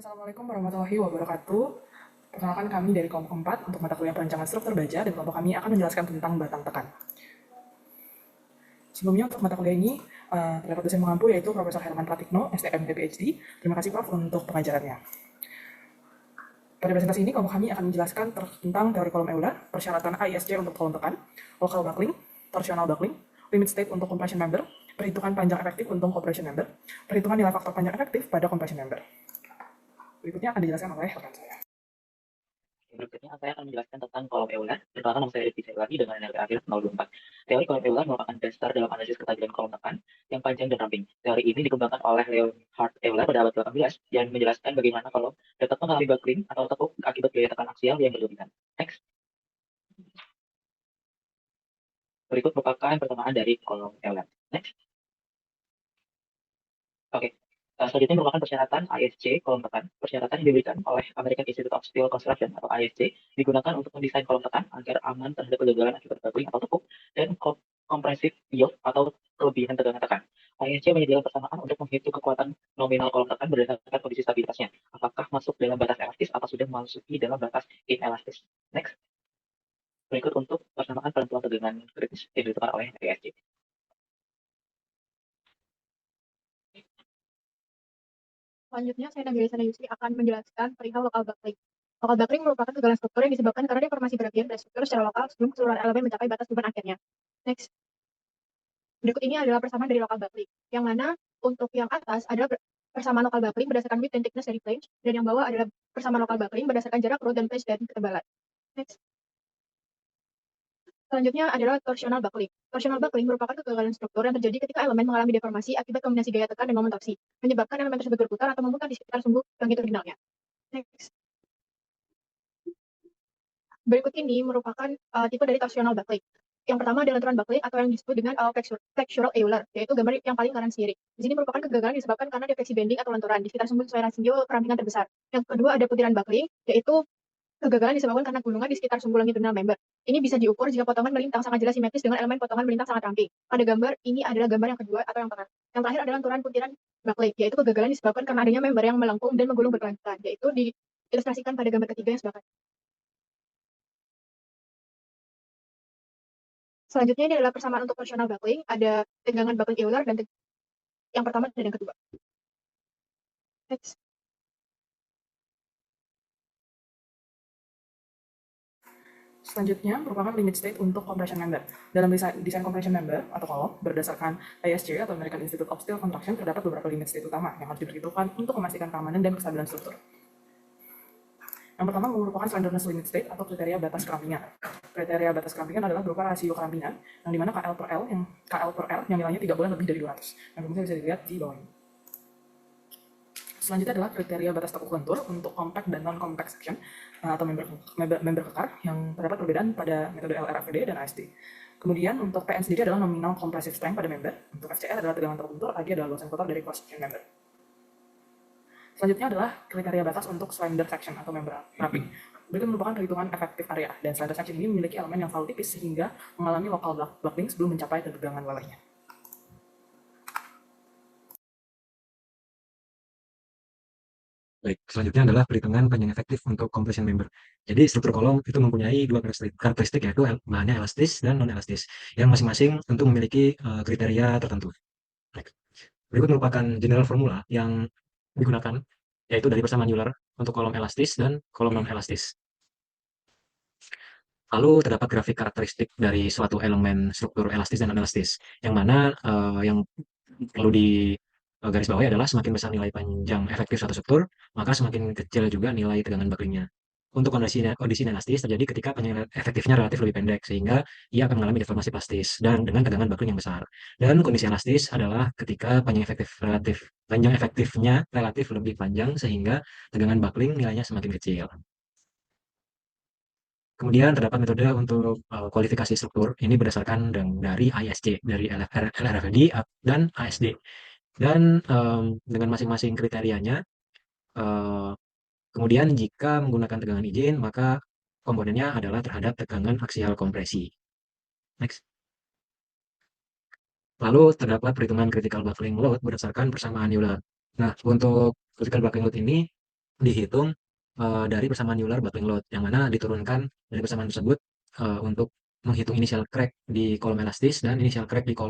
Assalamualaikum warahmatullahi wabarakatuh. Perkenalkan kami dari kelompok 4 untuk mata kuliah perancangan struktur baja dan kelompok kami akan menjelaskan tentang batang tekan. Sebelumnya untuk mata kuliah ini terdapat dosen mengampu yaitu Profesor Herman Pratikno, STM PhD. Terima kasih Prof untuk pengajarannya. Pada presentasi ini kelompok kami akan menjelaskan tentang teori kolom Euler, persyaratan AISC untuk kolom tekan, local buckling, torsional buckling, limit state untuk compression member, perhitungan panjang efektif untuk compression member, perhitungan nilai faktor panjang efektif pada compression member. Berikutnya akan dijelaskan oleh rekan saya. Berikutnya saya akan menjelaskan tentang kolom Euler. Perkenalkan, nama saya Rizky lagi dengan NRP akhir 024. Teori kolom Euler merupakan dasar dalam analisis ketajaman kolom tekan yang panjang dan ramping. Teori ini dikembangkan oleh Leonhard Euler pada abad 18 dan menjelaskan bagaimana kolom dapat mengalami buckling atau tekuk akibat gaya tekan aksial yang berlebihan. Next. Berikut merupakan pertemuan dari kolom Euler. Next. Oke. Selanjutnya merupakan persyaratan AISC kolom tekan. Persyaratan yang diberikan oleh American Institute of Steel Construction atau AISC digunakan untuk mendesain kolom tekan agar aman terhadap kegagalan akibat buckling atau tekuk dan compressive yield atau kelebihan tegangan tekan. AISC menyediakan persamaan untuk menghitung kekuatan nominal kolom tekan berdasarkan kondisi stabilitasnya. Apakah masuk dalam batas elastis atau sudah memasuki dalam batas inelastis. Next. Berikut untuk persamaan penentuan tegangan kritis yang ditentukan oleh AISC. Selanjutnya, saya Nabila Sana Yusri akan menjelaskan perihal local buckling. Local buckling merupakan kegagalan struktur yang disebabkan karena deformasi berlebihan dari struktur secara lokal sebelum keseluruhan elemen mencapai batas beban akhirnya. Next. Berikut ini adalah persamaan dari local buckling, yang mana untuk yang atas adalah persamaan local buckling berdasarkan width dan thickness dari flange, dan yang bawah adalah persamaan local buckling berdasarkan jarak root dan flange dan ketebalan. Next. Selanjutnya adalah torsional buckling. Torsional buckling merupakan kegagalan struktur yang terjadi ketika elemen mengalami deformasi akibat kombinasi gaya tekan dan momen torsi, menyebabkan elemen tersebut berputar atau memutar di sekitar sumbu longitudinalnya. Next. Berikut ini merupakan tipe dari torsional buckling. Yang pertama adalah lenturan buckling atau yang disebut dengan flexural Euler, yaitu gambar yang paling kanan kiri. Di sini merupakan kegagalan disebabkan karena defleksi bending atau lenturan di sekitar sumbu sesuai rasio kerampingan terbesar. Yang kedua ada putiran buckling, yaitu kegagalan disebabkan karena gulungan di sekitar sumbu longitudinal member. Ini bisa diukur jika potongan melintang sangat jelas simetris dengan elemen potongan melintang sangat ramping. Pada gambar ini adalah gambar yang kedua atau yang tengah. Yang terakhir adalah lenturan putiran buckling, yaitu kegagalan disebabkan karena adanya member yang melengkung dan menggulung berkelanjutan, yaitu diilustrasikan pada gambar ketiga yang sebelah kanan. Selanjutnya ini adalah persamaan untuk torsional buckling. Ada tegangan buckling Euler dan yang pertama dan yang kedua. Next. Selanjutnya merupakan limit state untuk compression member. Dalam desain compression member atau kolom, berdasarkan AISC atau American Institute of Steel Construction, terdapat beberapa limit state utama yang harus diperhitungkan untuk memastikan keamanan dan kestabilan struktur. Yang pertama merupakan slenderness limit state atau kriteria batas kerampingan. Kriteria batas kerampingan adalah berupa rasio kerampingan, yang dimana KL per L yang nilainya tidak boleh lebih dari 200. Yang kemudian bisa dilihat di bawah ini. Selanjutnya adalah kriteria batas tekuk lentur untuk compact dan non-compact section atau member kekar yang terdapat perbedaan pada metode LRFD dan ASD. Kemudian untuk PN sendiri adalah nominal compressive strength pada member, untuk FCR adalah tegangan tekuk lentur, AG adalah luasan kotor dari cross section member. Selanjutnya adalah kriteria batas untuk slender section atau member ramping. Berikut merupakan perhitungan efektif area, dan slender section ini memiliki elemen yang terlalu tipis sehingga mengalami local buckling sebelum mencapai ketegangan lelehnya. Baik, selanjutnya adalah perhitungan panjang efektif untuk compression member. Jadi struktur kolom itu mempunyai dua karakteristik yaitu bahannya elastis dan non-elastis, yang masing-masing tentu memiliki kriteria tertentu. Baik. Berikut merupakan general formula yang digunakan, yaitu dari persamaan Euler untuk kolom elastis dan kolom non-elastis. Lalu terdapat grafik karakteristik dari suatu elemen struktur elastis dan non-elastis, yang mana yang perlu di garis bawahi adalah semakin besar nilai panjang efektif suatu struktur, maka semakin kecil juga nilai tegangan bucklingnya. Untuk kondisi inelastis terjadi ketika panjang efektifnya relatif lebih pendek, sehingga ia akan mengalami deformasi plastis dan dengan tegangan buckling yang besar. Dan kondisi elastis adalah ketika panjang efektifnya relatif lebih panjang, sehingga tegangan buckling nilainya semakin kecil. Kemudian terdapat metode untuk kualifikasi struktur. Ini berdasarkan dari ISC, dari LRFD dan ASD. Dan dengan masing-masing kriterianya, kemudian jika menggunakan tegangan izin, maka komponennya adalah terhadap tegangan aksial kompresi. Next. Lalu terdapat perhitungan critical buckling load berdasarkan persamaan Euler. Nah, untuk critical buckling load ini dihitung dari persamaan Euler buckling load, yang mana diturunkan dari persamaan tersebut untuk menghitung initial crack di kolom elastis dan initial crack di kolom